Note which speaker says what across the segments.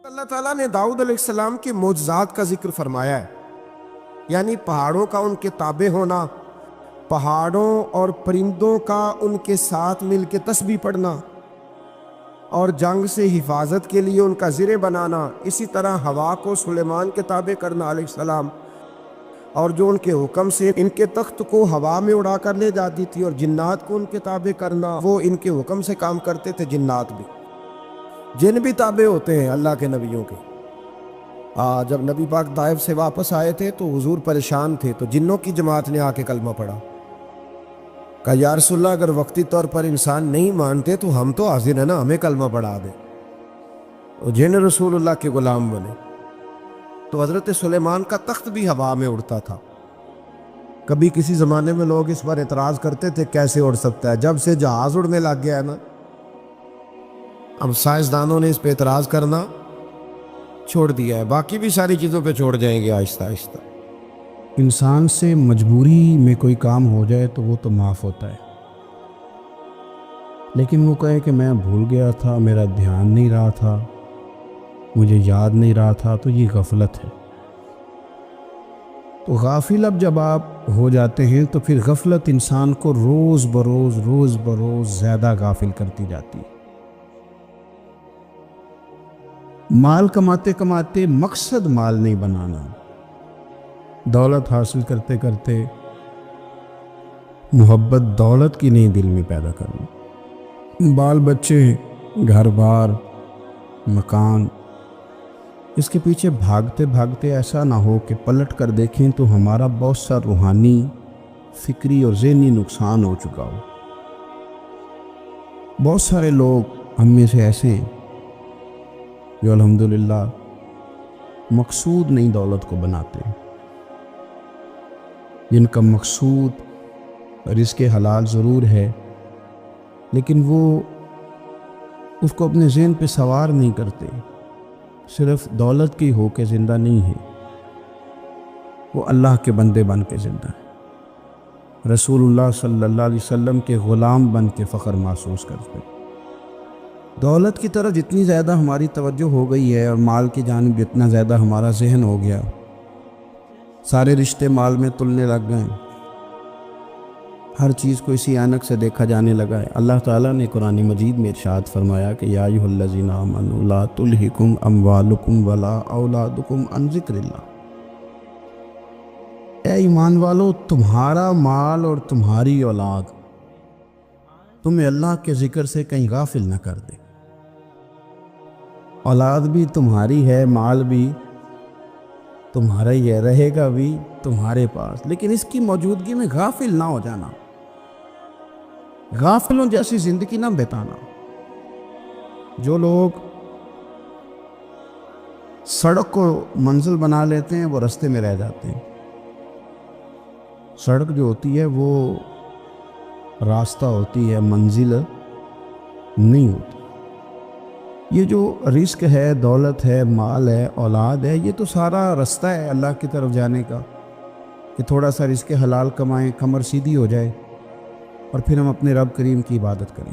Speaker 1: اللہ تعالیٰ نے داؤد علیہ السلام کے معجزات کا ذکر فرمایا ہے، یعنی پہاڑوں کا ان کے تابع ہونا، پہاڑوں اور پرندوں کا ان کے ساتھ مل کے تسبیح پڑھنا، اور جنگ سے حفاظت کے لیے ان کا زرہ بنانا، اسی طرح ہوا کو سلیمان کے تابع کرنا علیہ السلام، اور جو ان کے حکم سے ان کے تخت کو ہوا میں اڑا کر لے جاتی تھی، اور جنات کو ان کے تابع کرنا، وہ ان کے حکم سے کام کرتے تھے۔ جنات بھی، جن بھی تابع ہوتے ہیں اللہ کے نبیوں کے۔ جب نبی پاک طائف سے واپس آئے تھے تو حضور پریشان تھے، تو جنوں کی جماعت نے آ کے کلمہ پڑھا، کہا یا رسول اللہ اگر وقتی طور پر انسان نہیں مانتے تو ہم تو حاضر ہیں نا، ہمیں کلمہ پڑھا دیں۔ جن رسول اللہ کے غلام بنے تو حضرت سلیمان کا تخت بھی ہوا میں اڑتا تھا۔ کبھی کسی زمانے میں لوگ اس پر اعتراض کرتے تھے کیسے اڑ سکتا ہے، جب سے جہاز اڑنے لگ گیا ہے نا، اب سائنسدانوں نے اس پہ اعتراض کرنا چھوڑ دیا ہے، باقی بھی ساری چیزوں پہ چھوڑ جائیں گے آہستہ آہستہ۔
Speaker 2: انسان سے مجبوری میں کوئی کام ہو جائے تو وہ تو معاف ہوتا ہے، لیکن وہ کہے کہ میں بھول گیا تھا، میرا دھیان نہیں رہا تھا، مجھے یاد نہیں رہا تھا، تو یہ غفلت ہے۔ تو غافل اب جب آپ ہو جاتے ہیں تو پھر غفلت انسان کو روز بروز زیادہ غافل کرتی جاتی ہے۔ مال کماتے کماتے مقصد مال نہیں بنانا، دولت حاصل کرتے کرتے محبت دولت کی نہیں دل میں پیدا کرنا، بال بچے، گھر بار، مکان، اس کے پیچھے بھاگتے بھاگتے ایسا نہ ہو کہ پلٹ کر دیکھیں تو ہمارا بہت سا روحانی، فکری اور ذہنی نقصان ہو چکا ہو۔ بہت سارے لوگ ہم میں سے ایسے ہیں جو الحمدللہ مقصود نہیں دولت کو بناتے، جن کا مقصود رزق حلال ضرور ہے، لیکن وہ اس کو اپنے ذہن پہ سوار نہیں کرتے، صرف دولت کی ہو کے زندہ نہیں ہے، وہ اللہ کے بندے بن کے زندہ ہے، رسول اللہ صلی اللہ علیہ وسلم کے غلام بن کے فخر محسوس کرتے۔ دولت کی طرف جتنی زیادہ ہماری توجہ ہو گئی ہے اور مال کی جانب جتنا زیادہ ہمارا ذہن ہو گیا، سارے رشتے مال میں تلنے لگ گئے، ہر چیز کو اسی عینک سے دیکھا جانے لگا ہے۔ اللہ تعالیٰ نے قرآن مجید میں ارشاد فرمایا کہ یا ایھا الذین آمنوا لا تلھکم اموالکم ولا اولادکم عن ذکر اللہ، اے ایمان والو، تمہارا مال اور تمہاری اولاد تمہیں اللہ کے ذکر سے کہیں غافل نہ کر دے۔ اولاد بھی تمہاری ہے، مال بھی تمہارا ہی ہے، رہے گا بھی تمہارے پاس، لیکن اس کی موجودگی میں غافل نہ ہو جانا، غافلوں جیسی زندگی نہ بتانا۔ جو لوگ سڑک کو منزل بنا لیتے ہیں وہ رستے میں رہ جاتے ہیں۔ سڑک جو ہوتی ہے وہ راستہ ہوتی ہے، منزل نہیں ہوتی۔ یہ جو رزق ہے، دولت ہے، مال ہے، اولاد ہے، یہ تو سارا رستہ ہے اللہ کی طرف جانے کا، کہ تھوڑا سا رزق حلال کمائیں، کمر سیدھی ہو جائے، اور پھر ہم اپنے رب کریم کی عبادت کریں۔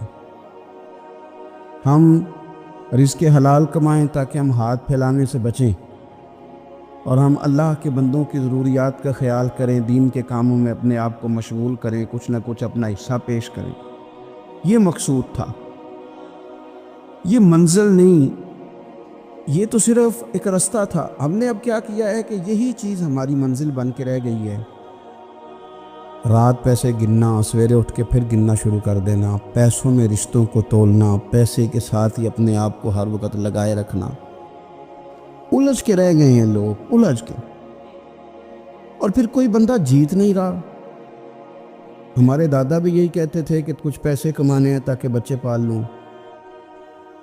Speaker 2: ہم رزق حلال کمائیں تاکہ ہم ہاتھ پھیلانے سے بچیں، اور ہم اللہ کے بندوں کی ضروریات کا خیال کریں، دین کے کاموں میں اپنے آپ کو مشغول کریں، کچھ نہ کچھ اپنا حصہ پیش کریں۔ یہ مقصود تھا، یہ منزل نہیں، یہ تو صرف ایک رستہ تھا۔ ہم نے اب کیا کیا ہے کہ یہی چیز ہماری منزل بن کے رہ گئی ہے۔ رات پیسے گننا، سویرے اٹھ کے پھر گننا شروع کر دینا، پیسوں میں رشتوں کو تولنا، پیسے کے ساتھ ہی اپنے آپ کو ہر وقت لگائے رکھنا، الجھ کے رہ گئے ہیں لوگ، الجھ کے، اور پھر کوئی بندہ جیت نہیں رہا۔ ہمارے دادا بھی یہی کہتے تھے کہ کچھ پیسے کمانے ہیں تاکہ بچے پال لوں،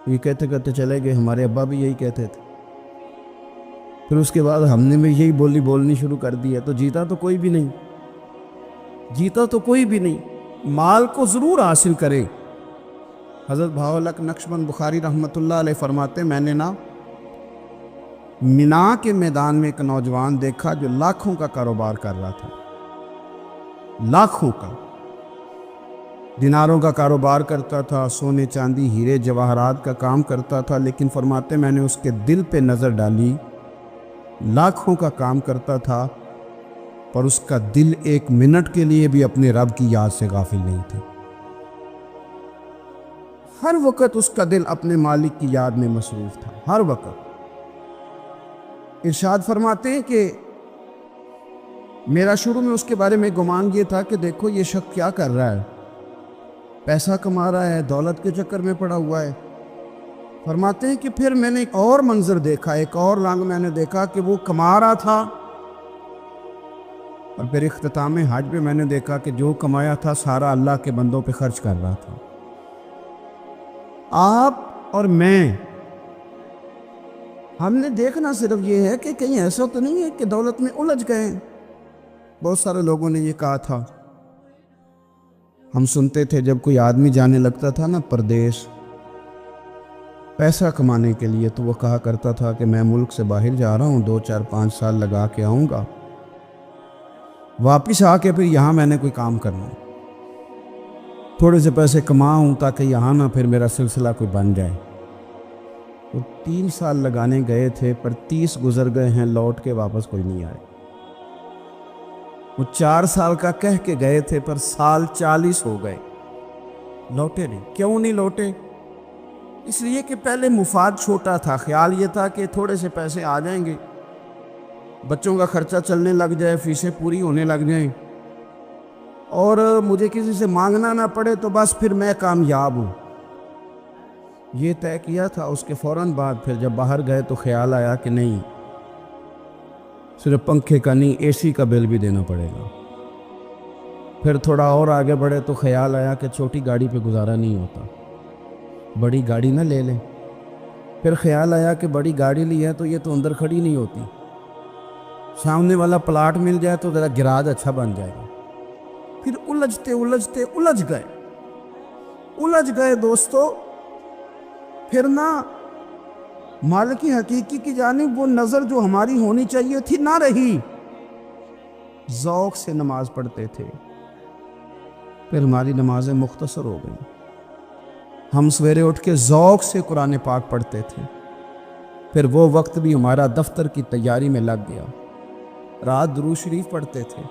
Speaker 2: یہ کہتے کہتے چلے گئے۔ ہمارے ابا بھی یہی کہتے تھے، پھر اس کے بعد ہم نے بھی یہی بولنی شروع کر دی ہے، تو جیتا تو کوئی بھی نہیں، جیتا تو کوئی بھی نہیں۔ مال کو ضرور حاصل کرے۔ حضرت بہاءالحق نقشبند بخاری رحمۃ اللہ علیہ فرماتے، میں نے مینا کے میدان میں ایک نوجوان دیکھا جو لاکھوں کا کاروبار کر رہا تھا، لاکھوں کا، دیناروں کا کاروبار کرتا تھا، سونے چاندی ہیرے جواہرات کا کام کرتا تھا، لیکن فرماتے میں نے اس کے دل پہ نظر ڈالی، لاکھوں کا کام کرتا تھا پر اس کا دل ایک منٹ کے لیے بھی اپنے رب کی یاد سے غافل نہیں تھی۔ ہر وقت اس کا دل اپنے مالک کی یاد میں مصروف تھا، ہر وقت۔ ارشاد فرماتے ہیں کہ میرا شروع میں اس کے بارے میں گمان یہ تھا کہ دیکھو یہ شخص کیا کر رہا ہے، پیسہ کما رہا ہے، دولت کے چکر میں پڑا ہوا ہے۔ فرماتے ہیں کہ پھر میں نے ایک اور منظر دیکھا، ایک اور رنگ میں نے دیکھا کہ وہ کما رہا تھا، اور پھر اختتام حج پہ میں نے دیکھا کہ جو کمایا تھا سارا اللہ کے بندوں پہ خرچ کر رہا تھا۔ آپ اور میں، ہم نے دیکھنا صرف یہ ہے کہ کہیں ایسا تو نہیں ہے کہ دولت میں الجھ گئے۔ بہت سارے لوگوں نے یہ کہا تھا، ہم سنتے تھے جب کوئی آدمی جانے لگتا تھا نا پردیش پیسہ کمانے کے لیے، تو وہ کہا کرتا تھا کہ میں ملک سے باہر جا رہا ہوں، 2 4 5 سال لگا کے آؤں گا، واپس آ کے پھر یہاں میں نے کوئی کام کرنا، تھوڑے سے پیسے کماؤں تاکہ یہاں نہ پھر میرا سلسلہ کوئی بن جائے۔ وہ 3 سال لگانے گئے تھے پر 30 گزر گئے ہیں، لوٹ کے واپس کوئی نہیں آئے۔ وہ 4 سال کا کہہ کے گئے تھے پر سال 40 ہو گئے، لوٹے نہیں۔ کیوں نہیں لوٹے؟ اس لیے کہ پہلے مفاد چھوٹا تھا، خیال یہ تھا کہ تھوڑے سے پیسے آ جائیں گے، بچوں کا خرچہ چلنے لگ جائے، فیسیں پوری ہونے لگ جائیں، اور مجھے کسی سے مانگنا نہ پڑے تو بس پھر میں کامیاب ہوں۔ یہ طے کیا تھا۔ اس کے فوراً بعد پھر جب باہر گئے تو خیال آیا کہ نہیں، صرف پنکھے کا نہیں، اے سی کا بل بھی دینا پڑے گا۔ پھر تھوڑا اور آگے بڑھے تو خیال آیا کہ چھوٹی گاڑی پہ گزارا نہیں ہوتا، بڑی گاڑی نہ لے لیں۔ پھر خیال آیا کہ بڑی گاڑی لی ہے تو یہ تو اندر کھڑی نہیں ہوتی، سامنے والا پلاٹ مل جائے تو ذرا گراج اچھا بن جائے گا۔ پھر الجھتے الجھ گئے دوستو۔ پھر نہ مالک حقیقی کی جانب وہ نظر جو ہماری ہونی چاہیے تھی نہ رہی۔ ذوق سے نماز پڑھتے تھے، پھر ہماری نمازیں مختصر ہو گئیں۔ ہم سویرے اٹھ کے ذوق سے قرآن پاک پڑھتے تھے، پھر وہ وقت بھی ہمارا دفتر کی تیاری میں لگ گیا۔ رات درود شریف پڑھتے تھے،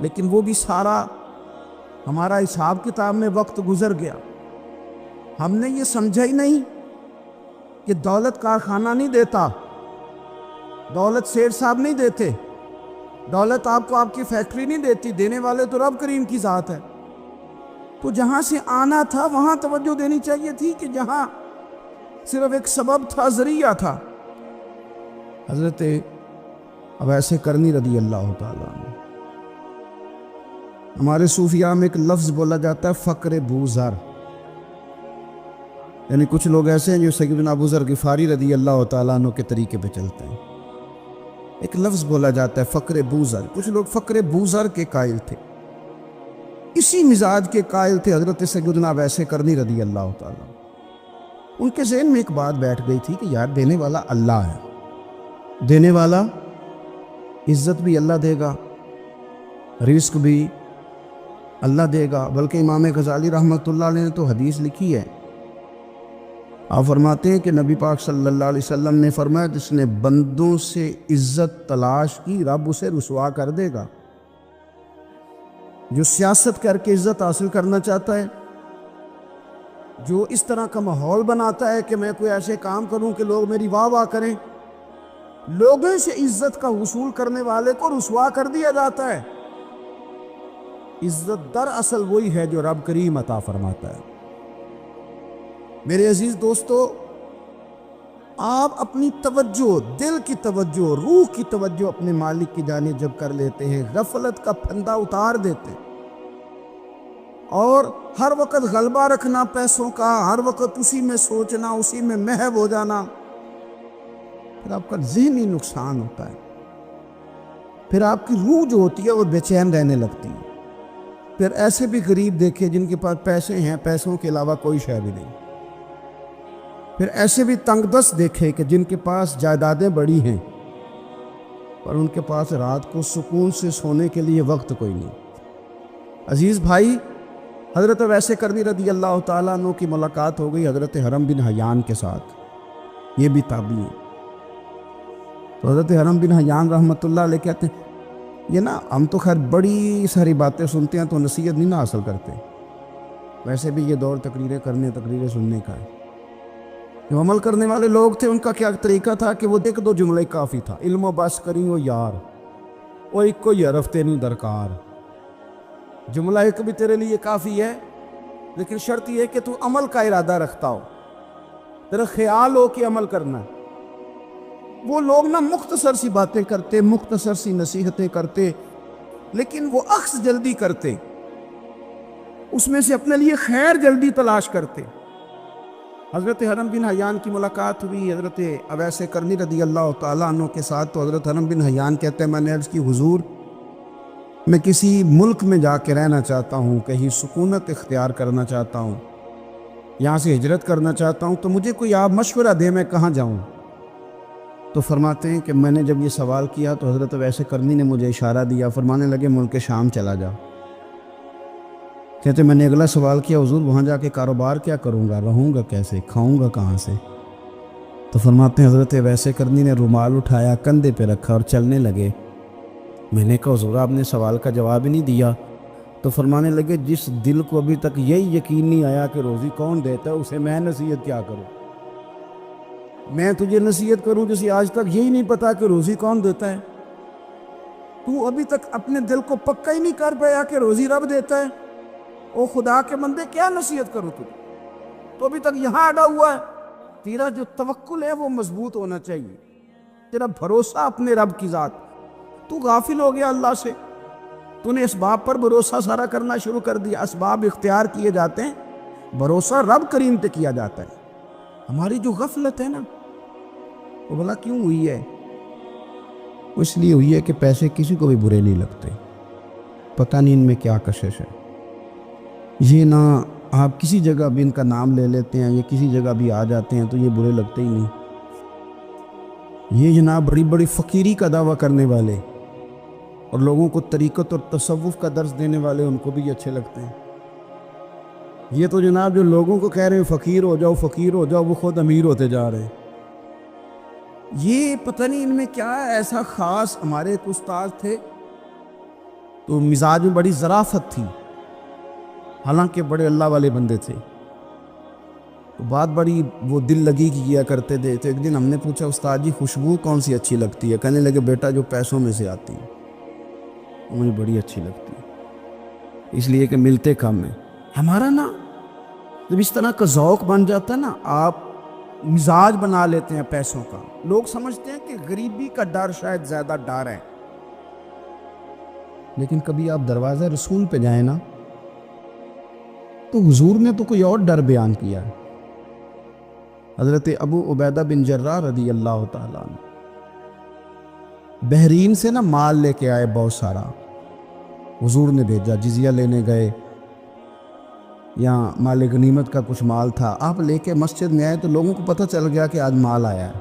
Speaker 2: لیکن وہ بھی سارا ہمارا حساب کتاب میں وقت گزر گیا۔ ہم نے یہ سمجھا ہی نہیں کہ دولت کارخانہ نہیں دیتا، دولت سیٹ صاحب نہیں دیتے، دولت آپ کو آپ کی فیکٹری نہیں دیتی، دینے والے تو رب کریم کی ذات ہے۔ تو جہاں سے آنا تھا وہاں توجہ دینی چاہیے تھی کہ جہاں صرف ایک سبب تھا، ذریعہ تھا۔ حضرت اویس کرنی رضی اللہ تعالیٰ عنہ، ہمارے صوفیاء میں ایک لفظ بولا جاتا ہے فقر بوذر، یعنی کچھ لوگ ایسے ہیں جو سیدنا ابو ذر غفاری رضی اللہ تعالیٰ عنہ کے طریقے پہ چلتے ہیں۔ ایک لفظ بولا جاتا ہے فقر بوذر، کچھ لوگ فقر بوذر کے قائل تھے، اسی مزاج کے قائل تھے حضرت سیدنا اویس کرنی رضی اللہ تعالیٰ۔ ان کے ذہن میں ایک بات بیٹھ گئی تھی کہ یار دینے والا اللہ ہے، دینے والا عزت بھی اللہ دے گا، رزق بھی اللہ دے گا۔ بلکہ امام غزالی رحمۃ اللہ علیہ نے تو حدیث لکھی ہے، آپ فرماتے ہیں کہ نبی پاک صلی اللہ علیہ وسلم نے فرمایا جس نے بندوں سے عزت تلاش کی رب اسے رسوا کر دے گا۔ جو سیاست کر کے عزت حاصل کرنا چاہتا ہے، جو اس طرح کا ماحول بناتا ہے کہ میں کوئی ایسے کام کروں کہ لوگ میری واہ واہ کریں، لوگوں سے عزت کا حصول کرنے والے کو رسوا کر دیا جاتا ہے۔ عزت دراصل وہی ہے جو رب کریم عطا فرماتا ہے۔ میرے عزیز دوستو، آپ اپنی توجہ، دل کی توجہ، روح کی توجہ اپنے مالک کی جانب جب کر لیتے ہیں، غفلت کا پھندا اتار دیتے ہیں، اور ہر وقت غلبہ رکھنا پیسوں کا، ہر وقت اسی میں سوچنا، اسی میں محو ہو جانا، پھر آپ کا ذہنی نقصان ہوتا ہے۔ پھر آپ کی روح جو ہوتی ہے وہ بے چین رہنے لگتی ہے۔ پھر ایسے بھی غریب دیکھے جن کے پاس پیسے ہیں، پیسوں کے علاوہ کوئی شے بھی نہیں۔ پھر ایسے بھی تنگ دست دیکھے کہ جن کے پاس جائیدادیں بڑی ہیں پر ان کے پاس رات کو سکون سے سونے کے لیے وقت کوئی نہیں۔ عزیز بھائی، حضرت ویسے کرنی رضی اللہ تعالیٰ عنہ کی ملاقات ہو گئی حضرت حرم بن حیان کے ساتھ، یہ بھی تابعی ہیں۔ تو حضرت حرم بن حیان رحمۃ اللہ علیہ کہتے ہیں یہ نا ہم تو خیر بڑی ساری باتیں سنتے ہیں تو نصیحت نہیں نہ حاصل کرتے، ویسے بھی یہ دور تقریریں کرنے تقریریں سننے کا ہے۔ جو عمل کرنے والے لوگ تھے ان کا کیا طریقہ تھا کہ وہ ایک دو جملے کافی تھا، علم و بس کری ہو یار وہ ایک کو یہ رفتے نہیں درکار، جملہ ایک بھی تیرے لیے کافی ہے، لیکن شرط یہ ہے کہ تو عمل کا ارادہ رکھتا ہو، تیرا خیال ہو کہ عمل کرنا ہے۔ وہ لوگ نا مختصر سی باتیں کرتے، مختصر سی نصیحتیں کرتے، لیکن وہ اخذ جلدی کرتے، اس میں سے اپنے لیے خیر جلدی تلاش کرتے۔ حضرت حرم بن حیان کی ملاقات ہوئی حضرت اویس کرنی رضی اللہ تعالیٰ عنہ کے ساتھ، تو حضرت حرم بن حیان کہتے ہیں میں نے عرض کی حضور میں کسی ملک میں جا کے رہنا چاہتا ہوں، کہیں سکونت اختیار کرنا چاہتا ہوں، یہاں سے ہجرت کرنا چاہتا ہوں، تو مجھے کوئی آپ مشورہ دے میں کہاں جاؤں؟ تو فرماتے ہیں کہ میں نے جب یہ سوال کیا تو حضرت ویسے کرنی نے مجھے اشارہ دیا، فرمانے لگے ملک شام چلا جا۔ کہتے میں نے اگلا سوال کیا حضور وہاں جا کے کاروبار کیا کروں گا، رہوں گا کیسے، کھاؤں گا کہاں سے؟ تو فرماتے ہیں حضرت ویسے کرنی نے رومال اٹھایا، کندھے پہ رکھا اور چلنے لگے۔ میں نے کہا حضور آپ نے سوال کا جواب ہی نہیں دیا۔ تو فرمانے لگے جس دل کو ابھی تک یہی یقین نہیں آیا کہ روزی کون دیتا ہے اسے میں نصیحت کیا کروں؟ میں تجھے نصیحت کروں جسے آج تک یہی نہیں پتا کہ روزی کون دیتا ہے؟ تو ابھی تک اپنے دل کو پکا ہی نہیں کر پایا کہ روزی رب دیتا ہے؟ او خدا کے بندے کیا نصیحت کروں تجھے؟ تو ابھی تک یہاں اڑا ہوا ہے۔ تیرا جو توکل ہے وہ مضبوط ہونا چاہیے، تیرا بھروسہ اپنے رب کی ذات۔ تو غافل ہو گیا اللہ سے، تو نے اسباب پر بھروسہ سارا کرنا شروع کر دیا۔ اسباب اختیار کیے جاتے ہیں، بھروسہ رب کریم پہ کیا جاتا ہے۔ ہماری جو غفلت ہے نا وہ بھلا کیوں ہوئی ہے؟ اس لیے ہوئی ہے کہ پیسے کسی کو بھی برے نہیں لگتے، پتہ نہیں ان میں کیا کشش ہے۔ یہ نہ آپ کسی جگہ بھی ان کا نام لے لیتے ہیں، یہ کسی جگہ بھی آ جاتے ہیں تو یہ برے لگتے ہی نہیں۔ یہ جناب بڑی بڑی فقیری کا دعویٰ کرنے والے اور لوگوں کو طریقت اور تصوف کا درس دینے والے ان کو بھی اچھے لگتے ہیں۔ یہ تو جناب جو لوگوں کو کہہ رہے ہیں فقیر ہو جاؤ فقیر ہو جاؤ، وہ خود امیر ہوتے جا رہے ہیں۔ یہ پتہ نہیں ان میں کیا ہے ایسا خاص۔ ہمارے ایک استاد تھے تو مزاج میں بڑی ظرافت تھی، حالانکہ بڑے اللہ والے بندے تھے، تو بات بڑی وہ دل لگی کی کیا کرتے تھے۔ تو ایک دن ہم نے پوچھا استاد جی خوشبو کون سی اچھی لگتی ہے؟ کہنے لگے بیٹا جو پیسوں میں سے آتی ہے وہ مجھے بڑی اچھی لگتی ہے، اس لیے کہ ملتے کم ہیں۔ ہمارا نا جب اس طرح کا ذوق بن جاتا ہے نا، آپ مزاج بنا لیتے ہیں پیسوں کا۔ لوگ سمجھتے ہیں کہ غریبی کا ڈر شاید زیادہ ڈر ہے، لیکن کبھی آپ دروازہ رسول پہ جائیں نا تو حضور نے تو کوئی اور ڈر بیان کیا ہے۔ حضرت ابو عبیدہ بن جراح رضی اللہ تعالیٰ عنہ بحرین سے نا مال لے کے آئے بہت سارا، حضور نے بھیجا، جزیہ لینے گئے، یہاں مال غنیمت کا کچھ مال تھا، آپ لے کے مسجد میں آئے تو لوگوں کو پتہ چل گیا کہ آج مال آیا ہے۔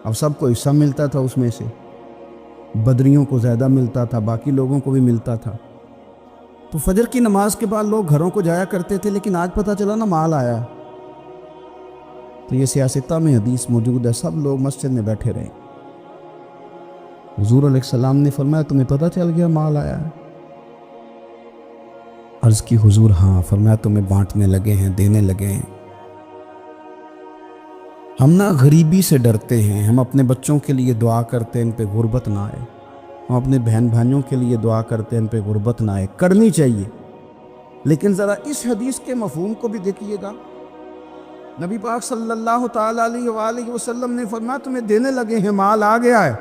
Speaker 2: اب سب کو حصہ ملتا تھا اس میں سے، بدریوں کو زیادہ ملتا تھا، باقی لوگوں کو بھی ملتا تھا۔ تو فجر کی نماز کے بعد لوگ گھروں کو جایا کرتے تھے، لیکن آج پتہ چلا نا مال آیا ہے۔ تو یہ سیاستہ میں حدیث موجود ہے، سب لوگ مسجد میں بیٹھے رہے۔ حضور علیہ السلام نے فرمایا تمہیں پتہ چل گیا مال آیا ہے؟ عرض کی حضور ہاں۔ فرمایا تمہیں بانٹنے لگے ہیں، دینے لگے ہیں۔ ہم نا غریبی سے ڈرتے ہیں، ہم اپنے بچوں کے لیے دعا کرتے ہیں ان پہ غربت نہ آئے، ہم اپنے بہن بھائیوں کے لیے دعا کرتے ہیں ان پہ غربت نہ آئے، کرنی چاہیے، لیکن ذرا اس حدیث کے مفہوم کو بھی دیکھیے گا۔ نبی پاک صلی اللہ تعالیٰ علیہ وآلہ وسلم نے فرمایا تمہیں دینے لگے ہیں، مال آ گیا ہے،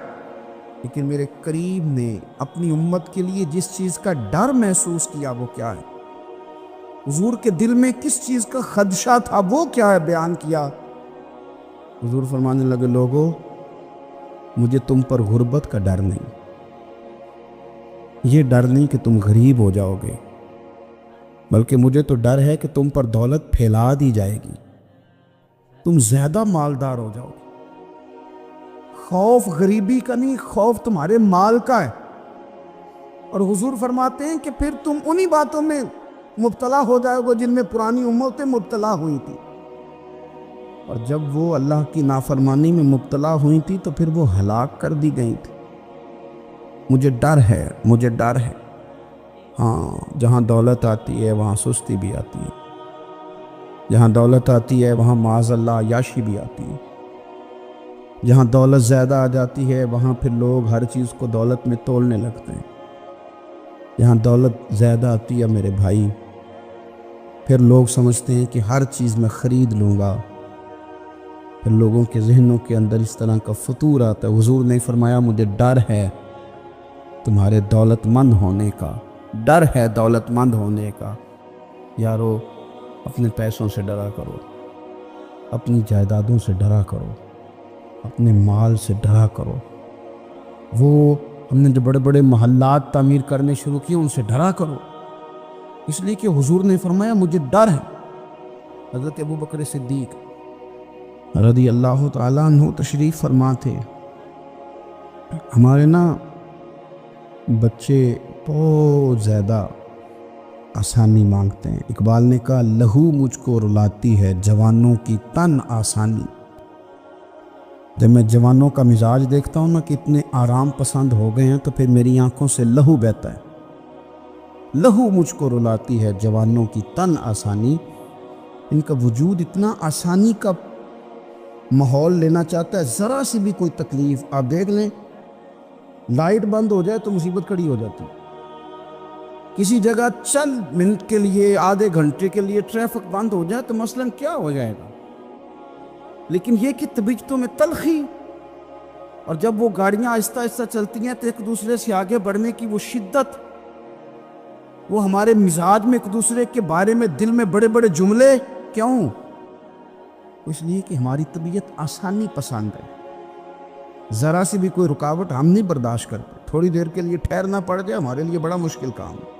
Speaker 2: لیکن میرے قریب نے اپنی امت کے لیے جس چیز کا ڈر محسوس کیا وہ کیا ہے؟ حضور کے دل میں کس چیز کا خدشہ تھا وہ کیا ہے بیان کیا۔ حضور فرمانے لگے لوگو مجھے تم پر غربت کا ڈر نہیں، یہ ڈر نہیں کہ تم غریب ہو جاؤ گے، بلکہ مجھے تو ڈر ہے کہ تم پر دولت پھیلا دی جائے گی، تم زیادہ مالدار ہو جاؤ گے۔ خوف غریبی کا نہیں، خوف تمہارے مال کا ہے۔ اور حضور فرماتے ہیں کہ پھر تم انہی باتوں میں مبتلا ہو جائے گا جن میں پرانی امتیں مبتلا ہوئی تھی، اور جب وہ اللہ کی نافرمانی میں مبتلا ہوئی تھی تو پھر وہ ہلاک کر دی گئی تھی۔ مجھے ڈر ہے، مجھے ڈر ہے۔ ہاں، جہاں دولت آتی ہے وہاں سستی بھی آتی ہے، جہاں دولت آتی ہے وہاں معاذ اللہ عیاشی بھی آتی ہے، جہاں دولت زیادہ آ جاتی ہے وہاں پھر لوگ ہر چیز کو دولت میں تولنے لگتے ہیں۔ جہاں دولت زیادہ آتی ہے میرے بھائی، پھر لوگ سمجھتے ہیں کہ ہر چیز میں خرید لوں گا، پھر لوگوں کے ذہنوں کے اندر اس طرح کا فطور آتا ہے۔ حضور نے فرمایا مجھے ڈر ہے تمہارے دولت مند ہونے کا، ڈر ہے دولت مند ہونے کا۔ یارو، اپنے پیسوں سے ڈرا کرو، اپنی جائیدادوں سے ڈرا کرو، اپنے مال سے ڈرا کرو۔ وہ ہم نے جو بڑے بڑے محلات تعمیر کرنے شروع کیے ان سے ڈرا کرو، اس لیے کہ حضور نے فرمایا مجھے ڈر ہے۔ حضرت ابو بکر صدیق رضی اللہ تعالیٰ عنہ تشریف فرما تھے۔ ہمارے بچے بہت زیادہ آسانی مانگتے ہیں۔ اقبال نے کہا لہو مجھ کو رلاتی ہے جوانوں کی تن آسانی۔ جب میں جوانوں کا مزاج دیکھتا ہوں کہ اتنے آرام پسند ہو گئے ہیں تو پھر میری آنکھوں سے لہو بہتا ہے۔ لہو مجھ کو رلاتی ہے جوانوں کی تن آسانی۔ ان کا وجود اتنا آسانی کا ماحول لینا چاہتا ہے، ذرا سی بھی کوئی تکلیف آپ دیکھ لیں، لائٹ بند ہو جائے تو مصیبت کھڑی ہو جاتی ہے۔ کسی جگہ چند منٹ کے لیے، آدھے گھنٹے کے لیے ٹریفک بند ہو جائے تو مثلاً کیا ہو جائے گا، لیکن یہ کہ طبیعتوں میں تلخی، اور جب وہ گاڑیاں آہستہ آہستہ چلتی ہیں تو ایک دوسرے سے آگے بڑھنے کی وہ شدت، وہ ہمارے مزاج میں ایک دوسرے کے بارے میں دل میں بڑے بڑے جملے، کیوں؟ اس لیے کہ ہماری طبیعت آسانی پسند ہے۔ ذرا سی بھی کوئی رکاوٹ ہم نہیں برداشت کرتے، تھوڑی دیر کے لیے ٹھہرنا پڑ جائے ہمارے لیے بڑا مشکل کام ہے۔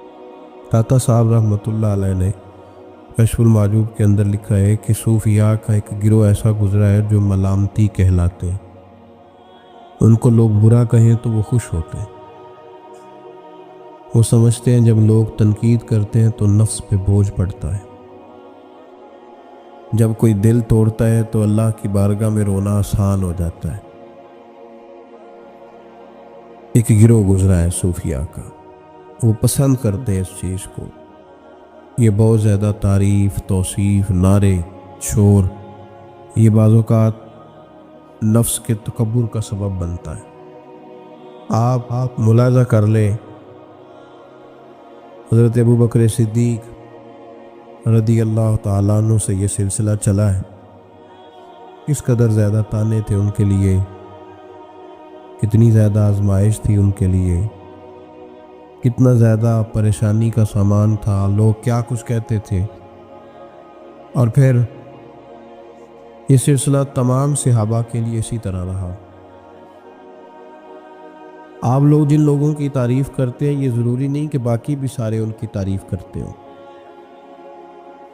Speaker 3: داتا صاحب رحمۃ اللہ علیہ نے کشف المعجوب کے اندر لکھا ہے کہ صوفیاء کا ایک گروہ ایسا گزرا ہے جو ملامتی کہلاتے ہیں۔ ان کو لوگ برا کہیں تو وہ خوش ہوتے ہیں۔ وہ سمجھتے ہیں جب لوگ تنقید کرتے ہیں تو نفس پہ بوجھ پڑتا ہے، جب کوئی دل توڑتا ہے تو اللہ کی بارگاہ میں رونا آسان ہو جاتا ہے۔ ایک گروہ گزرا ہے صوفیاء کا، وہ پسند کرتے ہیں اس چیز کو۔ یہ بہت زیادہ تعریف، توصیف، نعرے، شور، یہ بعض اوقات نفس کے تکبر کا سبب بنتا ہے۔ آپ ملاحظہ کر لیں، حضرت ابو بکر صدیق رضی اللہ تعالیٰ عنہ سے یہ سلسلہ چلا ہے۔ کس قدر زیادہ تانے تھے ان کے لیے، کتنی زیادہ آزمائش تھی ان کے لیے، کتنا زیادہ پریشانی کا سامان تھا، لوگ کیا کچھ کہتے تھے۔ اور پھر یہ سلسلہ تمام صحابہ کے لیے اسی طرح رہا۔ آپ لوگ جن لوگوں کی تعریف کرتے ہیں یہ ضروری نہیں کہ باقی بھی سارے ان کی تعریف کرتے ہوں۔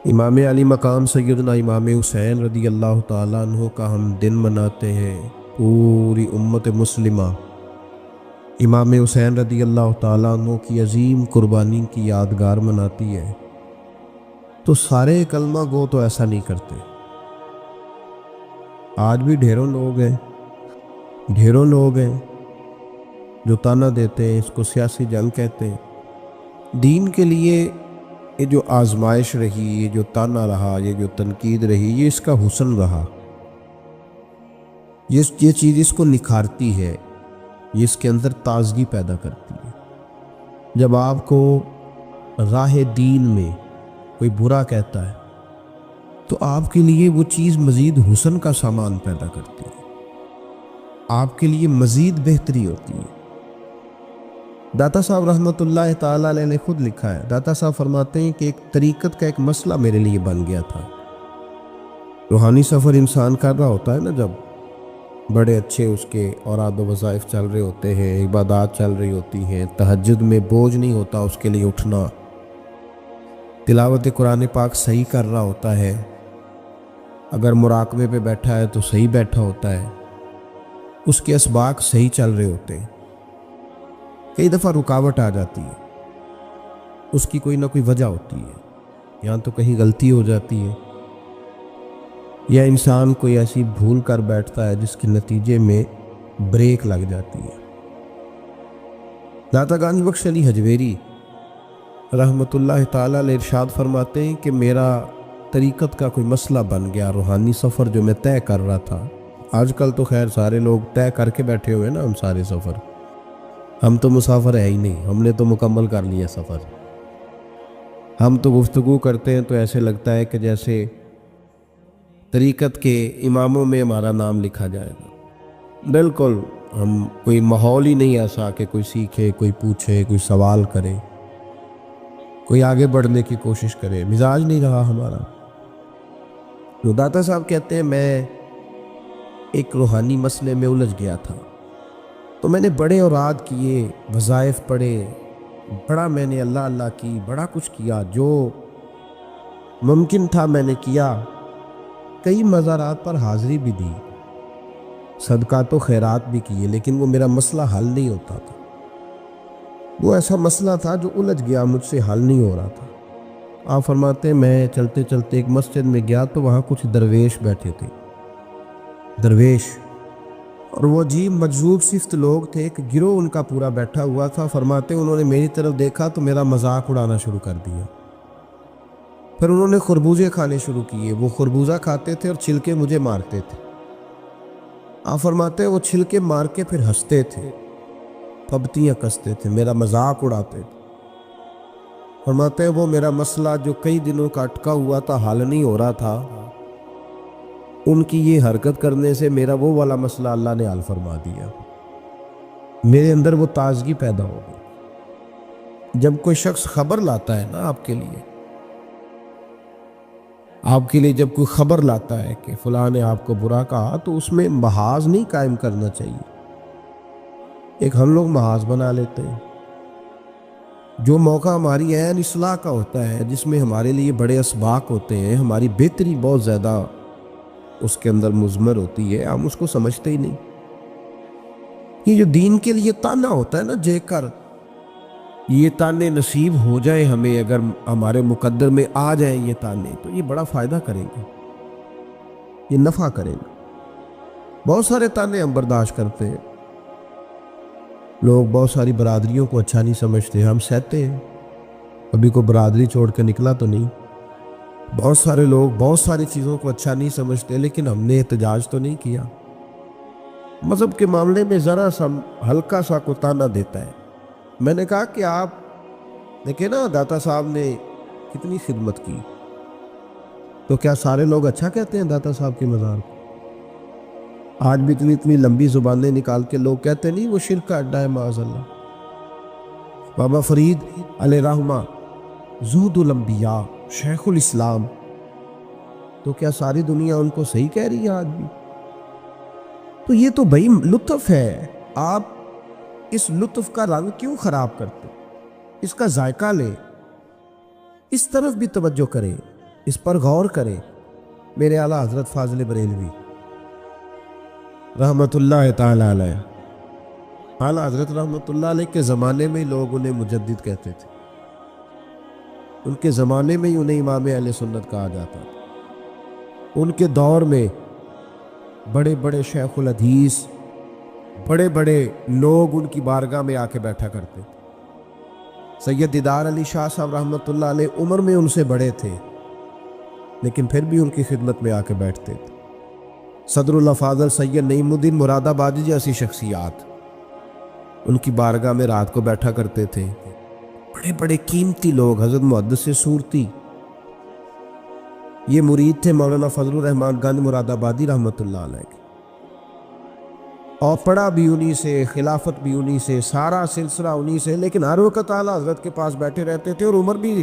Speaker 3: امام علی مقام سیدنا امام حسین رضی اللہ تعالیٰ عنہ کا ہم دن مناتے ہیں، پوری امت مسلمہ امام حسین رضی اللہ تعالیٰ عنہ کی عظیم قربانی کی یادگار مناتی ہے، تو سارے کلمہ گو تو ایسا نہیں کرتے۔ آج بھی ڈھیروں لوگ ہیں جو تانا دیتے ہیں، اس کو سیاسی جنگ کہتے ہیں۔ دین کے لیے یہ جو آزمائش رہی، یہ جو تانا رہا، یہ جو تنقید رہی، یہ اس کا حسن رہا، یہ چیز اس کو نکھارتی ہے، یہ اس کے اندر تازگی پیدا کرتی ہے۔ جب آپ کو راہ دین میں کوئی برا کہتا ہے تو آپ کے لیے وہ چیز مزید حسن کا سامان پیدا کرتی ہے، آپ کے لیے مزید بہتری ہوتی ہے۔ داتا صاحب رحمۃ اللہ تعالیٰ علیہ نے خود لکھا ہے، داتا صاحب فرماتے ہیں کہ ایک طریقت کا ایک مسئلہ میرے لیے بن گیا تھا۔ روحانی سفر انسان کر رہا ہوتا ہے نا، جب بڑے اچھے اس کے اوراد و وظائف چل رہے ہوتے ہیں، عبادات چل رہی ہوتی ہیں، تہجد میں بوجھ نہیں ہوتا اس کے لیے اٹھنا، تلاوت قرآن پاک صحیح کر رہا ہوتا ہے، اگر مراقبے پہ بیٹھا ہے تو صحیح بیٹھا ہوتا ہے، اس کے اسباق صحیح چل رہے ہوتے ہیں۔ کئی دفعہ رکاوٹ آ جاتی ہے، اس کی کوئی نہ کوئی وجہ ہوتی ہے، یہاں تو کہیں غلطی ہو جاتی ہے، یا انسان کوئی ایسی بھول کر بیٹھتا ہے جس کے نتیجے میں بریک لگ جاتی ہے۔ داتا گانج بخش علی حجویری رحمۃ اللہ تعالیٰ علیہ ارشاد فرماتے ہیں کہ میرا طریقت کا کوئی مسئلہ بن گیا، روحانی سفر جو میں طے کر رہا تھا۔ آج کل تو خیر سارے لوگ طے کر کے بیٹھے ہوئے نا، ہم سارے سفر، ہم تو مسافر ہے ہی نہیں، ہم نے تو مکمل کر لیا سفر۔ ہم تو گفتگو کرتے ہیں تو ایسے لگتا ہے کہ جیسے طریقت کے اماموں میں ہمارا نام لکھا جائے گا۔ بالکل ہم کوئی ماحول ہی نہیں ایسا کہ کوئی سیکھے، کوئی پوچھے، کوئی سوال کرے، کوئی آگے بڑھنے کی کوشش کرے، مزاج نہیں رہا ہمارا۔ تو داتا صاحب کہتے ہیں میں ایک روحانی مسئلے میں الجھ گیا تھا، تو میں نے بڑے اوراد کیے، وظائف پڑھے، بڑا میں نے اللہ اللہ کی، بڑا کچھ کیا، جو ممکن تھا میں نے کیا، کئی مزارات پر حاضری بھی دی، صدقات و خیرات بھی کیے، لیکن وہ میرا مسئلہ حل نہیں ہوتا تھا۔ وہ ایسا مسئلہ تھا جو الجھ گیا، مجھ سے حل نہیں ہو رہا تھا۔ آپ فرماتے ہیں میں چلتے چلتے ایک مسجد میں گیا تو وہاں کچھ درویش بیٹھے تھے، درویش، اور وہ عجیب مجذوب صفت لوگ تھے، ایک گروہ ان کا پورا بیٹھا ہوا تھا۔ فرماتے ہیں انہوں نے میری طرف دیکھا تو میرا مذاق اڑانا شروع کر دیا، پھر انہوں نے خربوزے کھانے شروع کیے، وہ خربوزہ کھاتے تھے اور چھلکے مجھے مارتے تھے۔ آپ فرماتے ہیں وہ چھلکے مار کے پھر ہنستے تھے، پھبتیاں کستے تھے، میرا مذاق اڑاتے تھے۔ فرماتے ہیں وہ میرا مسئلہ جو کئی دنوں کا اٹکا ہوا تھا، حل نہیں ہو رہا تھا، ان کی یہ حرکت کرنے سے میرا وہ والا مسئلہ اللہ نے حل فرما دیا۔ میرے اندر وہ تازگی پیدا ہو گئی۔ جب کوئی شخص خبر لاتا ہے نا آپ کے لیے جب کوئی خبر لاتا ہے کہ فلاں نے آپ کو برا کہا، تو اس میں محاذ نہیں قائم کرنا چاہیے۔ ایک ہم لوگ محاذ بنا لیتے ہیں، جو موقع ہماری عین اصلاح کا ہوتا ہے، جس میں ہمارے لیے بڑے اسباق ہوتے ہیں، ہماری بہتری بہت زیادہ اس کے اندر مضمر ہوتی ہے، ہم اس کو سمجھتے ہی نہیں۔ یہ جو دین کے لیے تانا ہوتا ہے نا جے کر، یہ تانے نصیب ہو جائیں ہمیں، اگر ہمارے مقدر میں آ جائیں یہ تانے، تو یہ بڑا فائدہ کریں گے، یہ نفع کریں گے۔ بہت سارے تانے ہم برداشت کرتے ہیں، لوگ بہت ساری برادریوں کو اچھا نہیں سمجھتے، ہم سہتے ہیں، ابھی کوئی برادری چھوڑ کے نکلا تو نہیں۔ بہت سارے لوگ بہت ساری چیزوں کو اچھا نہیں سمجھتے، لیکن ہم نے احتجاج تو نہیں کیا۔ مذہب کے معاملے میں ذرا سا ہلکا سا کو تانا دیتا ہے۔ میں نے کہا کہ آپ دیکھیں نا داتا صاحب نے کتنی خدمت کی، تو کیا سارے لوگ اچھا کہتے ہیں داتا صاحب کے مزار کو؟ آج بھی اتنی لمبی زبانیں نکال کے لوگ کہتے نہیں وہ شرک کا اڈا ہے، معاذ اللہ۔ بابا فرید علیہ رحمہ زہد الانبیاء، شیخ الاسلام، تو کیا ساری دنیا ان کو صحیح کہہ رہی ہے آج بھی؟ تو یہ تو بھائی لطف ہے، آپ اس لطف کا رنگ کیوں خراب کرتے؟ اس کا ذائقہ لے، اس طرف بھی توجہ کرے، اس پر غور کرے۔ میرے اعلیٰ حضرت فاضل بریلوی رحمۃ اللہ تعالی علیہ، اعلیٰ حضرت رحمۃ اللہ علیہ کے زمانے میں لوگ انہیں مجدد کہتے تھے، ان کے زمانے میں ہی انہیں امام اہل سنت کہا جاتا تھا۔ ان کے دور میں بڑے بڑے شیخ الحدیث، بڑے بڑے لوگ ان کی بارگاہ میں آ کے بیٹھا کرتے تھے۔ سید دیدار علی شاہ صاحب رحمۃ اللہ علیہ عمر میں ان سے بڑے تھے، لیکن پھر بھی ان کی خدمت میں آ کے بیٹھتے تھے۔ صدر اللہ فاضل سید نعیم الدین مراد آبادی جیسی شخصیات ان کی بارگاہ میں رات کو بیٹھا کرتے تھے۔ بڑے بڑے قیمتی لوگ، حضرت محدث صورتی، یہ مرید تھے مولانا فضل الرحمان گنج مراد آبادی رحمۃ اللہ علیہ کے، اور پڑھا بھی انہی سے، خلافت بھی انہی سے، سارا سلسلہ انہی سے، لیکن ہر وقت اعلیٰ حضرت کے پاس بیٹھے رہتے تھے، اور عمر بھی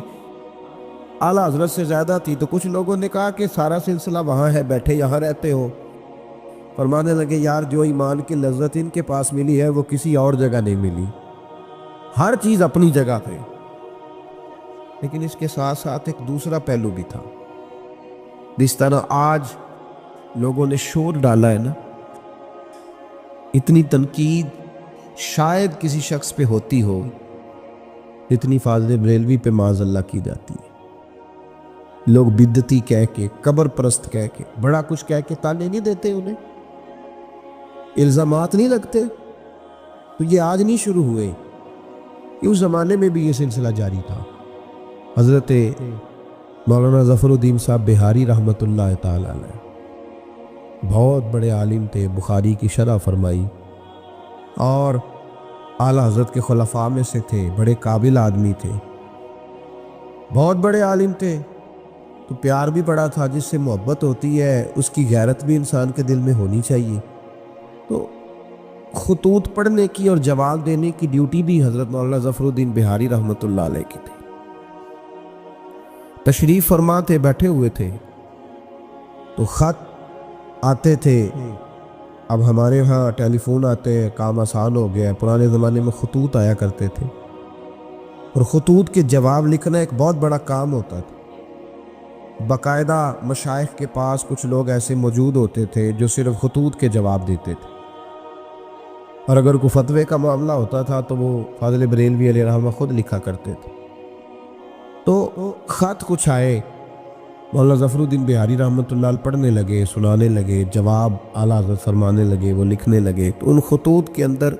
Speaker 3: اعلیٰ حضرت سے زیادہ تھی۔ تو کچھ لوگوں نے کہا کہ سارا سلسلہ وہاں ہے، بیٹھے یہاں رہتے ہو۔ فرمانے لگے یار جو ایمان کی لذت ان کے پاس ملی ہے وہ کسی اور جگہ نہیں ملی، ہر چیز اپنی جگہ پہ۔ لیکن اس کے ساتھ ساتھ ایک دوسرا پہلو بھی تھا، جس طرح آج لوگوں نے شور ڈالا ہے نا، اتنی تنقید شاید کسی شخص پہ ہوتی ہو جتنی فاضل بریلوی پہ معاذ اللہ کی جاتی ہے۔ لوگ بدعتی کہہ کے، قبر پرست کہہ کے، بڑا کچھ کہہ کے تانے نہیں دیتے، انہیں الزامات نہیں لگتے. تو یہ آج نہیں شروع ہوئے، اس زمانے میں بھی یہ سلسلہ جاری تھا. حضرت مولانا ظفر الدین صاحب بہاری رحمۃ اللہ تعالی علیہ بہت بڑے عالم تھے، بخاری کی شرح فرمائی، اور اعلیٰ حضرت کے خلفاء میں سے تھے، بڑے قابل آدمی تھے، بہت بڑے عالم تھے. تو پیار بھی بڑا تھا، جس سے محبت ہوتی ہے اس کی غیرت بھی انسان کے دل میں ہونی چاہیے. تو خطوط پڑھنے کی اور جواب دینے کی ڈیوٹی بھی حضرت مولانا ظفر الدین بہاری رحمۃ اللہ علیہ کی تھی. تشریف فرما تھے، بیٹھے ہوئے تھے، تو خط آتے تھے. اب ہمارے ہاں ٹیلی فون آتے ہیں، کام آسان ہو گیا ہے. پرانے زمانے میں خطوط آیا کرتے تھے، اور خطوط کے جواب لکھنا ایک بہت بڑا کام ہوتا تھا. باقاعدہ مشائخ کے پاس کچھ لوگ ایسے موجود ہوتے تھے جو صرف خطوط کے جواب دیتے تھے، اور اگر کوئی فتوے کا معاملہ ہوتا تھا تو وہ فاضل بریلوی علیہ رحمہ خود لکھا کرتے تھے. تو خط کچھ آئے، مولانا ظفر الدین بہاری رحمۃ اللہ علیہ پڑھنے لگے، سنانے لگے، جواب اعلیٰ حضرت فرمانے لگے، وہ لکھنے لگے. تو ان خطوط کے اندر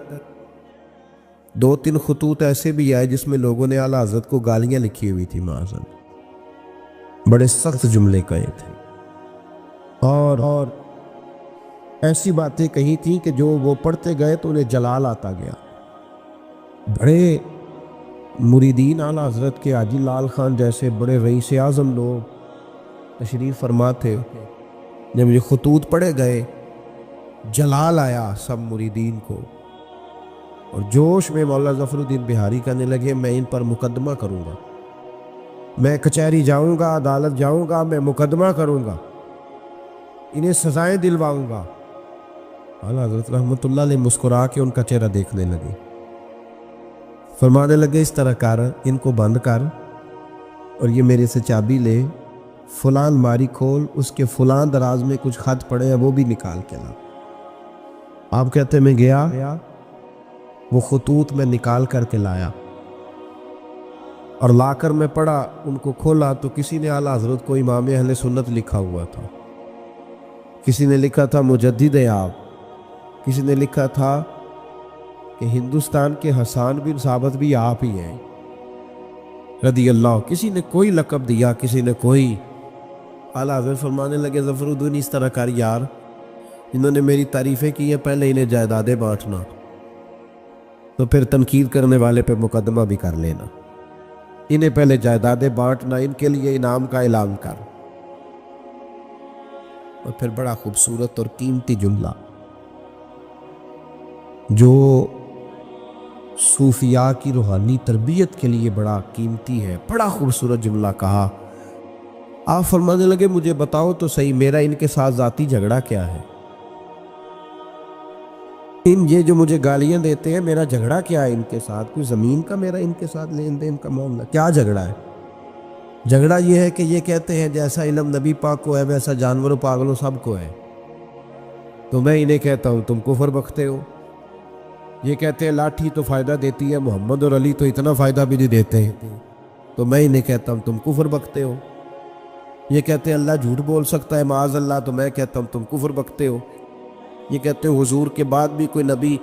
Speaker 3: 2-3 خطوط ایسے بھی آئے جس میں لوگوں نے اعلیٰ حضرت کو گالیاں لکھی ہوئی تھی، معاذ بڑے سخت جملے کہے تھے، اور ایسی باتیں کہی تھیں کہ جو وہ پڑھتے گئے تو انہیں جلال آتا گیا. بڑے مریدین اعلیٰ حضرت کے حاجی لال خان جیسے بڑے رئیس اعظم لوگ تشریف فرما تھے. جب یہ خطوط پڑھے گئے، جلال آیا سب مریدین کو، اور جوش میں مولانا ظفر الدین بہاری کہنے لگے میں ان پر مقدمہ کروں گا، میں کچہری جاؤں گا، عدالت جاؤں گا، میں مقدمہ کروں گا، انہیں سزائیں دلواؤں گا. اعلیٰ حضرت رحمۃ اللہ علیہ مسکرا کے ان کا چہرہ دیکھنے لگے، فرمانے لگے اس طرح کر، ان کو بند کر، اور یہ میرے سے چابی لے، فلاں الماری کھول، اس کے فلاں دراز میں کچھ خط پڑے ہیں وہ بھی نکال کے لا. آپ کہتے میں گیا، وہ خطوط میں نکال کر کے لایا، اور لا کر میں پڑھا. ان کو کھولا تو کسی نے اعلیٰ حضرت کو امام اہل سنت لکھا ہوا تھا، کسی نے لکھا تھا مجدد آپ، کسی نے لکھا تھا کہ ہندوستان کے حسان بن ثابت بھی آپ ہی ہیں رضی اللہ. کسی نے کوئی لقب دیا، کسی نے کوئی. اعلیٰ حضرت فرمانے لگے ظفر الدین اس طرح کر یار، انہوں نے میری تعریفیں کی ہیں، پہلے انہیں جائیدادیں بانٹنا، تو پھر تنقید کرنے والے پہ مقدمہ بھی کر لینا. انہیں پہلے جائیدادیں بانٹنا، ان کے لیے انعام کا اعلان کر. اور پھر بڑا خوبصورت اور قیمتی جملہ جو صوفیاء کی روحانی تربیت کے لیے بڑا قیمتی ہے، بڑا خوبصورت جملہ کہا. آپ فرمانے لگے مجھے بتاؤ تو صحیح، میرا ان کے ساتھ ذاتی جھگڑا کیا ہے؟ یہ جو مجھے گالیاں دیتے ہیں، میرا جھگڑا کیا ہے ان کے ساتھ؟ کوئی زمین کا میرا ان کے ساتھ لین دین کا معاملہ؟ کیا جھگڑا ہے؟ جھگڑا یہ ہے کہ یہ کہتے ہیں جیسا علم نبی پاک کو ہے ویسا جانوروں پاگلوں سب کو ہے، تو میں انہیں کہتا ہوں تم کفر بکتے ہو. یہ کہتے ہیں لاٹھی تو فائدہ دیتی ہے، محمد اور علی تو اتنا فائدہ بھی نہیں دیتے ہیں، تو میں انہیں کہتا ہوں تم کفر بکتے ہو. یہ کہتے ہیں اللہ جھوٹ بول سکتا ہے معاذ اللہ، تو میں کہتا ہوں تم کفر بکتے ہو. یہ کہتے ہیں حضور کے بعد بھی کوئی نبی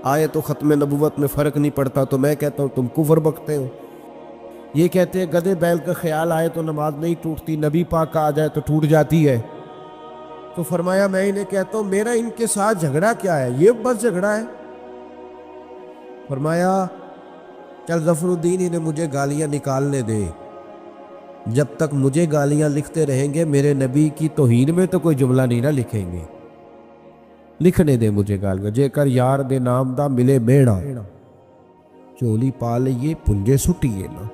Speaker 3: آئے تو ختم نبوت میں فرق نہیں پڑتا، تو میں کہتا ہوں تم کفر بکتے ہو. یہ کہتے ہیں گدھے بیل کا خیال آئے تو نماز نہیں ٹوٹتی، نبی پاک کا آ جائے تو ٹوٹ جاتی ہے. تو فرمایا میں انہیں کہتا ہوں میرا ان کے ساتھ جھگڑا کیا ہے؟ یہ بس جھگڑا ہے. فرمایا چل ظفر الدین انہیں مجھے گالیاں نکالنے دے، جب تک مجھے گالیاں لکھتے رہیں گے میرے نبی کی توہین میں تو کوئی جملہ نہیں نہ لکھیں گے. لکھنے دے مجھے گالیاں. جے کر یار دے نام دا ملے بیڑا، چولی پا لئیے پنجے سٹیے نا.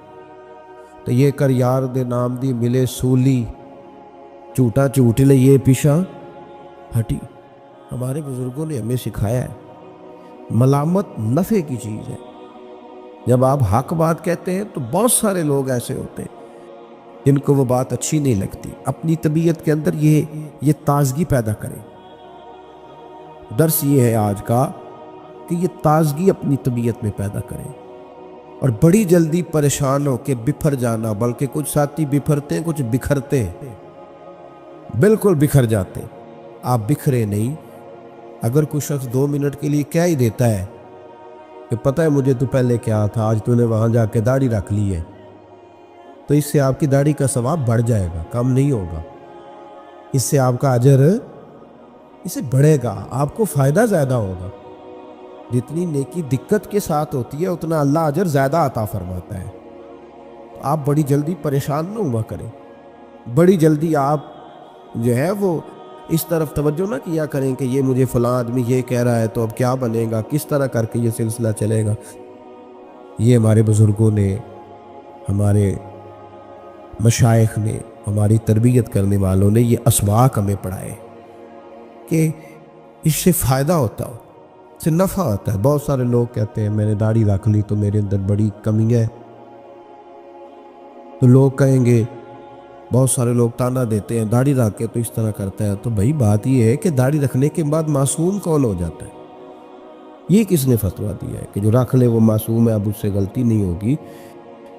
Speaker 3: تو یہ کر یار دے نام دی ملے سولی، چوٹا چوٹ لئیے پیشاں ہٹی. ہمارے بزرگوں نے ہمیں سکھایا ہے ملامت نفع کی چیز ہے. جب آپ حق بات کہتے ہیں تو بہت سارے لوگ ایسے ہوتے ہیں جن کو وہ بات اچھی نہیں لگتی. اپنی طبیعت کے اندر یہ تازگی پیدا کریں. درس یہ ہے آج کا کہ یہ تازگی اپنی طبیعت میں پیدا کریں. اور بڑی جلدی پریشان ہو کے بکھر جانا، بلکہ کچھ ساتھی بکھرتے ہیں، کچھ بکھرتے ہیں، بالکل بکھر جاتے ہیں۔ آپ بکھرے نہیں۔ اگر کوئی شخص 2 منٹ کے لیے کہہ ہی دیتا ہے کہ پتہ ہے مجھے تو پہلے کیا تھا، آج تو نے وہاں جا کے داڑھی رکھ لی ہے، تو اس سے آپ کی داڑھی کا ثواب بڑھ جائے گا، کم نہیں ہوگا۔ اس سے آپ کا اجر اسے بڑھے گا، آپ کو فائدہ زیادہ ہوگا۔ جتنی نیکی دقت کے ساتھ ہوتی ہے اتنا اللہ اجر زیادہ عطا فرماتا ہے۔ آپ بڑی جلدی پریشان نہ ہوا کریں، بڑی جلدی آپ جو ہے وہ اس طرف توجہ نہ کیا کریں کہ یہ مجھے فلاں آدمی یہ کہہ رہا ہے تو اب کیا بنے گا، کس طرح کر کے یہ سلسلہ چلے گا۔ یہ ہمارے بزرگوں نے، ہمارے مشائخ نے، ہماری تربیت کرنے والوں نے یہ اسباق ہمیں پڑھائے کہ اس سے فائدہ ہوتا ہو، اس سے نفع ہوتا ہے۔ بہت سارے لوگ کہتے ہیں میں نے داڑھی رکھ لی تو میرے اندر بڑی کمی ہے، تو لوگ کہیں گے، بہت سارے لوگ تانا دیتے ہیں داڑھی رکھ کے تو اس طرح کرتا ہے۔ تو بھائی بات یہ ہے کہ داڑھی رکھنے کے بعد معصوم کون ہو جاتا ہے؟ یہ کس نے فتویٰ دیا ہے کہ جو رکھ لے وہ معصوم ہے، اب اس سے غلطی نہیں ہوگی؟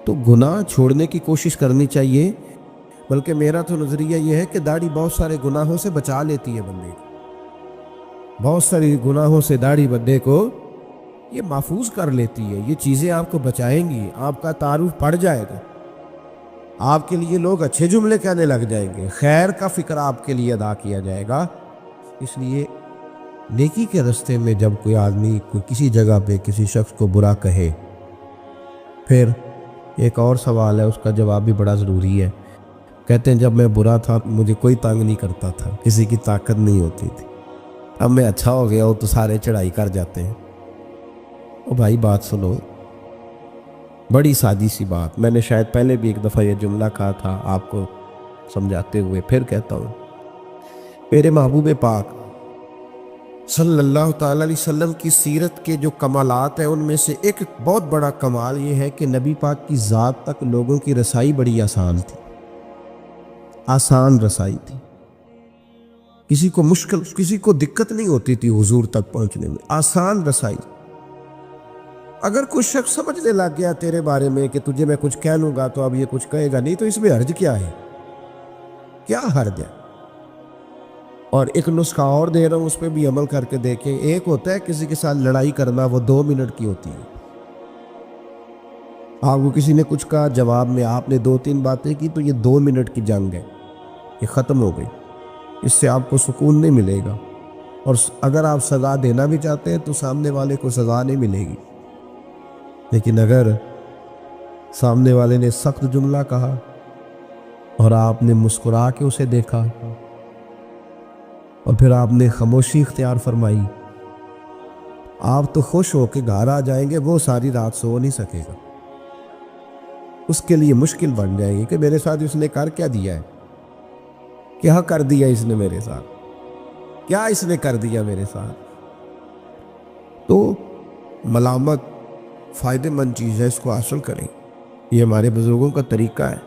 Speaker 3: تو گناہ چھوڑنے کی کوشش کرنی چاہیے، بلکہ میرا تو نظریہ یہ ہے کہ داڑھی بہت سارے گناہوں سے بچا لیتی ہے بندے کو، بہت ساری گناہوں سے داڑھی بندے کو یہ محفوظ کر لیتی ہے۔ یہ چیزیں آپ کو بچائیں گی، آپ کا تعارف پڑ جائے گا، آپ کے لیے لوگ اچھے جملے کہنے لگ جائیں گے، خیر کا فکر آپ کے لیے ادا کیا جائے گا۔ اس لیے نیکی کے راستے میں جب کوئی آدمی کوئی کسی جگہ پہ کسی شخص کو برا کہے، پھر ایک اور سوال ہے، اس کا جواب بھی بڑا ضروری ہے۔ کہتے ہیں جب میں برا تھا مجھے کوئی تنگ نہیں کرتا تھا، کسی کی طاقت نہیں ہوتی تھی، اب میں اچھا ہو گیا ہوں تو سارے چڑھائی کر جاتے ہیں۔ او بھائی بات سنو، بڑی سادی سی بات، میں نے شاید پہلے بھی ایک دفعہ یہ جملہ کہا تھا آپ کو سمجھاتے ہوئے، پھر کہتا ہوں۔ میرے محبوب پاک صلی اللہ تعالیٰ علیہ وسلم کی سیرت کے جو کمالات ہیں ان میں سے ایک بہت بڑا کمال یہ ہے کہ نبی پاک کی ذات تک لوگوں کی رسائی بڑی آسان تھی، آسان رسائی تھی، کسی کو مشکل، کسی کو دقت نہیں ہوتی تھی حضور تک پہنچنے میں، آسان رسائی۔ اگر کوئی شخص سمجھنے لگ گیا تیرے بارے میں کہ تجھے میں کچھ کہہ لوں گا تو اب یہ کچھ کہے گا نہیں، تو اس میں حرج کیا ہے؟ کیا حرج ہے؟ اور ایک نسخہ اور دے رہا ہوں، اس پہ بھی عمل کر کے دیکھیں۔ ایک ہوتا ہے کسی کے ساتھ لڑائی کرنا، وہ 2 منٹ کی ہوتی ہے۔ آپ کو کسی نے کچھ کہا، جواب میں آپ نے 2-3 باتیں کی، تو یہ 2 منٹ کی جنگ ہے، یہ ختم ہو گئی۔ اس سے آپ کو سکون نہیں ملے گا، اور اگر آپ سزا دینا بھی چاہتے ہیں تو سامنے والے کو سزا نہیں ملے گی۔ لیکن اگر سامنے والے نے سخت جملہ کہا اور آپ نے مسکرا کے اسے دیکھا اور پھر آپ نے خاموشی اختیار فرمائی، آپ تو خوش ہو کے گھر آ جائیں گے، وہ ساری رات سو نہیں سکے گا۔ اس کے لیے مشکل بن جائے گی کہ میرے ساتھ اس نے کر کیا دیا ہے، کیا کر دیا اس نے میرے ساتھ، کیا اس نے کر دیا میرے ساتھ۔ تو ملامت فائدہ مند چیز ہے، اس کو حاصل کریں، یہ ہمارے بزرگوں کا طریقہ ہے۔